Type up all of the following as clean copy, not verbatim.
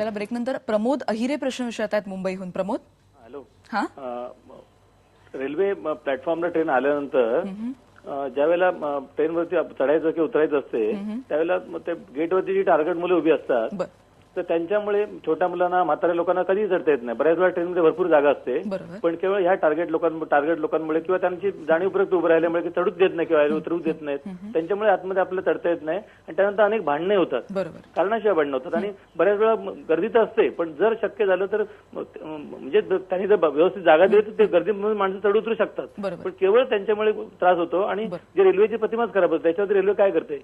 आपल्याला ब्रेक नंतर प्रमोद अहिरे प्रश्न विचारत आहेत मुंबईहून. प्रमोद, हॅलो. हा, रेल्वे प्लॅटफॉर्मला ट्रेन आल्यानंतर ज्यावेळेला ट्रेनवरती चढायचं किंवा उतरायचं असते त्यावेळेला ते गेटवरती जी टार्गेट मुलं उभी असतात बर, तर त्यांच्यामुळे छोट्या मुलांना, म्हाताऱ्या लोकांना कधीही चढता येत नाही. बऱ्याच वेळा ट्रेनमध्ये भरपूर जागा असते, बरोबर. पण केवळ ह्या टार्गेट लोकांमुळे किंवा त्यांची जाणीवपूर्वक उभं राहिल्यामुळे चढूच देत नाही किंवा उतरू देत नाहीत, त्यांच्यामुळे आतमध्ये आपल्याला चढता येत नाही आणि त्यानंतर अनेक भांडणे होतात, बरोबर. कारणाशिवाय भांडणं होतात आणि बऱ्याच वेळा गर्दी तर असते, पण जर शक्य झालं तर म्हणजे त्यांनी जर व्यवस्थित जागा दिली तर ते गर्दीमध्ये माणसं चढ उतरू शकतात, बरोबर. पण केवळ त्यांच्यामुळे त्रास होतो आणि जे रेल्वेची प्रतिमाच खराब होते त्याच्यावर रेल्वे काय करते.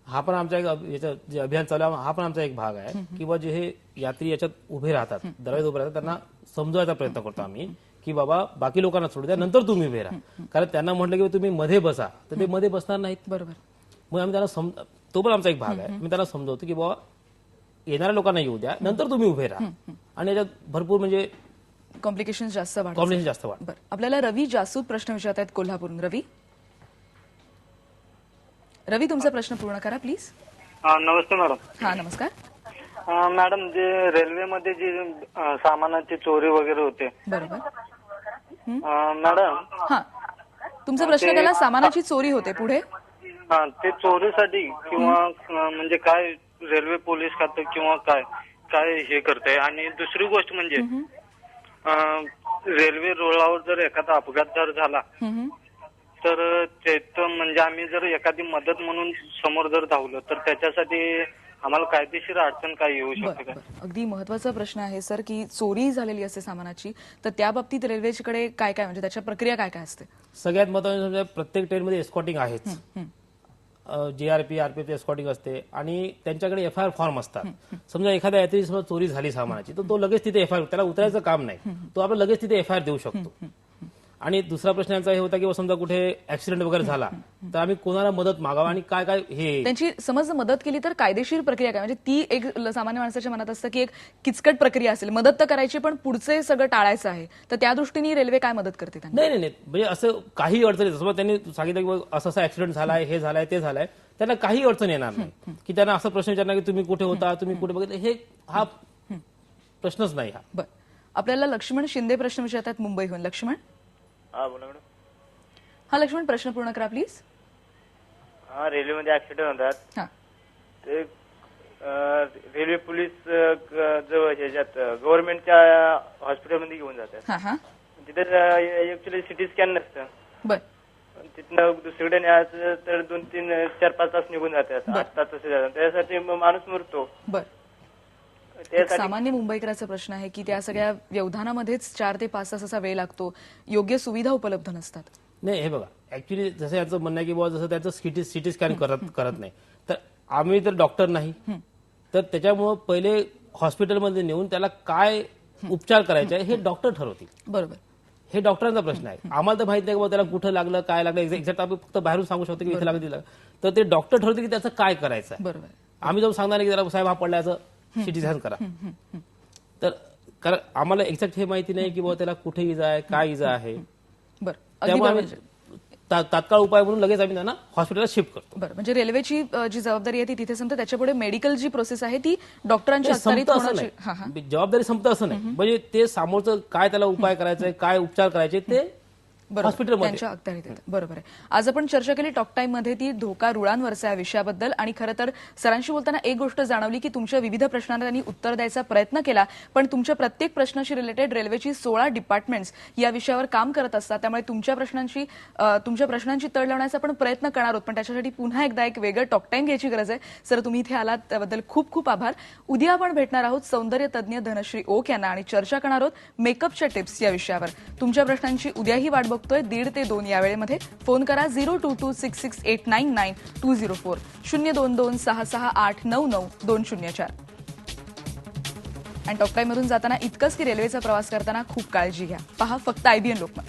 हा पण आमच्या याचं जे अभियान चालू आहे हा पण आमचा एक भाग आहे की बा जे हे यात्री याच्यात उभे राहतात, दरवाजात उभे राहतात, त्यांना समजवायचा प्रयत्न करतो आम्ही की बाबा बाकी लोकांना सोडू द्या, नंतर तुम्ही उभे राहा. कारण त्यांना म्हटलं की तुम्ही मध्ये बसा तर ते मध्ये बसणार नाहीत. बरोबर. मग आम्ही त्यांना तो पण आमचा एक भाग आहे. मी त्यांना समजवतो की बाबा येणाऱ्या लोकांना येऊ द्या, नंतर तुम्ही उभे राहा. आणि याच्यात भरपूर म्हणजे कॉम्प्लिकेशन जास्त वाढतात. कॉम्प्लिकेशन जास्त वाढतात. बरं, आपल्याला रवी जासूद प्रश्न विचारत आहेत कोल्हापूरहून. रवी, तुमचा प्रश्न पूर्ण करा प्लीज. Namaste madam. हा, नमस्कार. मॅडम, जे रेल्वेमध्ये जी सामानाची चोरी वगैरे होते, बरोबर. मॅडम, हा, तुमचा प्रश्न त्याला सामानाची चोरी होते, पुढे ते चोरीसाठी किंवा म्हणजे काय रेल्वे पोलीस खातं किंवा काय काय हे करते. आणि दुसरी गोष्ट म्हणजे रेल्वे रुळावर जर एखादा अपघात जर झाला तर त्याचं म्हणजे आम्ही जर एखादी मदत म्हणून समोर जर धावलो तर त्याच्यासाठी आम्हाला कायदेशीर अडचण काय येऊ शकते का? अगदी महत्वाचा प्रश्न आहे सर, की चोरी झालेली असते सामानाची, तर त्या बाबतीत रेल्वेकडे काय काय म्हणजे त्याच्या प्रक्रिया काय काय असते? सगळ्यात महत्त्वाचं प्रत्येक ट्रेनमध्ये एस्कॉर्टिंग आहेच. जीआरपी, आरपीएफ एस्कॉर्टिंग असते आणि त्यांच्याकडे एफआयआर फॉर्म असतात. समजा एखाद्या यात्री समजा चोरी झाली सामानाची तर तो लगेच तिथे एफआयआर, त्याला उतरायचं काम नाही, तो आपण लगेच तिथे एफआयआर देऊ शकतो. आणि दुसरा प्रश्न यांचा हे होता की समजा कुठे ऍक्सिडेंट वगैरे झाला तर आम्ही कोणाला मदत मागावा आणि काय काय हे त्यांची समज मदत केली तर कायदेशीर प्रक्रिया काय? म्हणजे ती एक सामान्य माणसाच्या मनात असतं की एक किचकट प्रक्रिया असेल, मदत तर करायची पण पुढचे सगळं टाळायचं आहे, तर त्या दृष्टीने रेल्वे काय मदत करते त्यांना? नाही नाही म्हणजे असं काही अडचणी, समजा त्यांनी सांगितलं की असं असं ऍक्सिडेंट झालाय, हे झालाय, ते झालाय, त्यांना काही अडचण येणार नाही की त्यांना असा प्रश्न विचारणार की तुम्ही कुठे होता, तुम्ही कुठे बघितलं, हे हा प्रश्नच नाही. हा बरं, आपल्याला लक्ष्मण शिंदे प्रश्न विचारतात मुंबईहून. लक्ष्मण, हा बोला मॅडम. हा लक्ष्मण, प्रश्न पूर्ण करा प्लीज. हा, रेल्वेमध्ये ऍक्सिडेंट होतात हा, ते रेल्वे पोलीस जवळ ह्याच्यात गव्हर्नमेंटच्या हॉस्पिटलमध्ये घेऊन जातात. हा हा, तिथे ऍक्च्युली सिटी स्कॅन नसतं, बर, तिथनं दुसरीकडे न्यायचं तर 2, 3, 4, 5 तास निघून जातात, 8 तास तसे जातात, त्यासाठी माणूस मरतो. बर. एक सामान्य मुंबईकरांचा प्रश्न आहे की त्या सगळ्या व्यवधानामध्येच 4 ते 5 तास असा वेळ लागतो, योग्य सुविधा उपलब्ध नसतात. नाही, हे बघा ऍक्च्युली जसं याचं म्हणणं आहे की बाबा जसं त्याचं सिटी स्कॅन करत नाही, तर आम्ही तर डॉक्टर नाही, तर त्याच्यामुळं पहिले हॉस्पिटलमध्ये नेऊन त्याला काय उपचार करायचे आहे हे डॉक्टर ठरवतील. बरोबर, हे डॉक्टरांचा प्रश्न आहे. आम्हाला तर माहित नाही की बाबा त्याला कुठं लागलं, काय लागलं, एक्झॅक्ट आपण फक्त बाहेरून सांगू शकतो की इथे लागलं, तिला, तर ते डॉक्टर ठरवतील की त्याचं काय करायचं आहे. बरोबर. आम्ही जाऊन सांगणार की त्याला साहेब हा पडल्याचं सिटी स्कॅन करा. तर कारण आम्हाला एक्झॅक्ट हे माहिती नाही की बाबा त्याला कुठे इजा आहे, काय इजा आहे. बरं, त्यामुळे आम्ही तात्काळ उपाय म्हणून लगेच आम्ही त्यांना हॉस्पिटलला शिफ्ट करतो. बरं, म्हणजे रेल्वेची जी जबाबदारी आहे ती तिथे संपते, त्याच्यापुढे मेडिकल जी प्रोसेस आहे ती डॉक्टरांच्या अखत्यारीत होण्याची. हा हा, जबाबदारी संपतं असं नाही, म्हणजे ते समोरचं काय त्याला उपाय करायचे, काय उपचार करायचे ते हॉस्पिटलमध्ये त्यांच्या अखत्यारीत येतं. बरोबर आहे. आज आपण चर्चा केली टॉक टाइम मध्ये ती धोका रुळांवरचा या विषयाबद्दल, आणि खरं तर सरांशी बोलताना एक गोष्ट जाणवली की तुमच्या विविध प्रश्नांना त्यांनी उत्तर द्यायचा प्रयत्न केला, पण तुमच्या प्रत्येक प्रश्नाशी रिलेटेड रेल्वेची 16 डिपार्टमेंट्स या विषयावर काम करत असतात, त्यामुळे तुमच्या प्रश्नांची तड लावण्याचा आपण प्रयत्न करणार आहोत, पण त्याच्यासाठी पुन्हा एकदा एक वेगळं टॉक टाइम घ्यायची गरज आहे. सर, तुम्ही इथे आलात त्याबद्दल खूप खूप आभार. उद्या आपण भेटणार आहोत सौंदर्य तज्ज्ञ धनश्री ओक यांना आणि चर्चा करणार आहोत मेकअपच्या टिप्स या विषयावर. तुमच्या प्रश्नांची उद्याही वाट बघतोय 1:30 ते 2 या वेळेमध्ये. फोन करा 0226689924 02266899204. आणि टॉक टाइम मधून जाताना इतकंच की रेल्वेचा प्रवास करताना खूप काळजी घ्या. पहा फक्त IBN लोकमत.